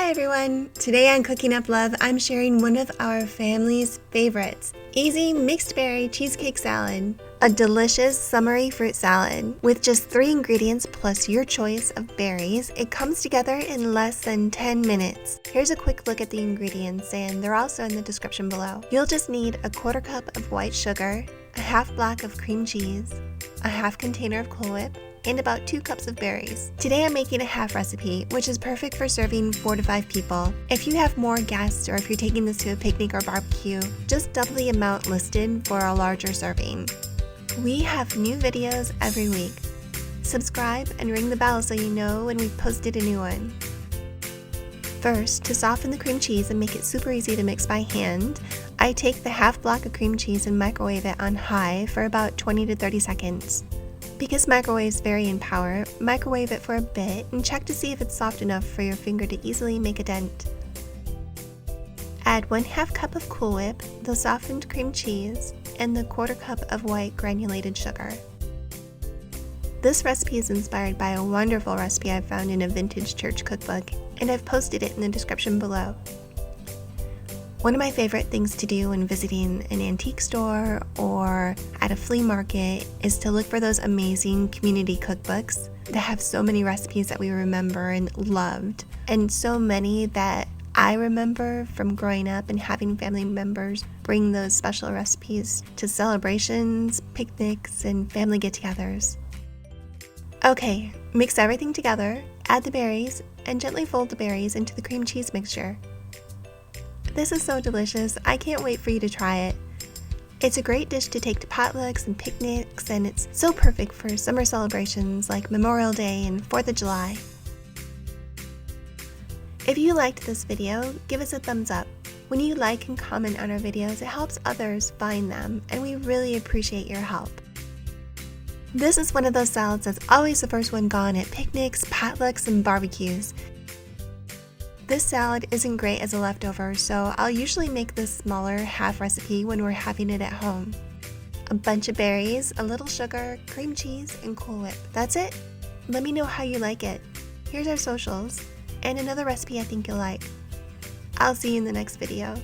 Hi everyone! Today on Cooking Up Love, I'm sharing one of our family's favorites, easy mixed berry cheesecake salad. A delicious summery fruit salad. With just 3 ingredients plus your choice of berries, it comes together in less than 10 minutes. Here's a quick look at the ingredients, and they're also in the description below. You'll just need a 1/4 cup of white sugar, a half block of cream cheese, a half container of Cool Whip, and about 2 cups of berries. Today I'm making a half recipe, which is perfect for serving 4 to 5 people. If you have more guests or if you're taking this to a picnic or barbecue, just double the amount listed for a larger serving. We have new videos every week. Subscribe and ring the bell so you know when we've posted a new one. First, to soften the cream cheese and make it super easy to mix by hand, I take the half block of cream cheese and microwave it on high for about 20 to 30 seconds. Because microwaves vary in power, microwave it for a bit and check to see if it's soft enough for your finger to easily make a dent. Add 1/2 cup of Cool Whip, the softened cream cheese, and the 1/4 cup of white granulated sugar. This recipe is inspired by a wonderful recipe I found in a vintage church cookbook, and I've posted it in the description below. One of my favorite things to do when visiting an antique store or at a flea market is to look for those amazing community cookbooks that have so many recipes that we remember and loved, and so many that I remember from growing up and having family members bring those special recipes to celebrations, picnics, and family get-togethers. Okay, mix everything together, add the berries, and gently fold the berries into the cream cheese mixture. This is so delicious, I can't wait for you to try it. It's a great dish to take to potlucks and picnics, and it's so perfect for summer celebrations like Memorial Day and 4th of July. If you liked this video, give us a thumbs up. When you like and comment on our videos, it helps others find them, and we really appreciate your help. This is one of those salads that's always the first one gone at picnics, potlucks, and barbecues. This salad isn't great as a leftover, so I'll usually make this smaller half recipe when we're having it at home. A bunch of berries, a little sugar, cream cheese, and Cool Whip. That's it. Let me know how you like it. Here's our socials, and another recipe I think you'll like. I'll see you in the next video.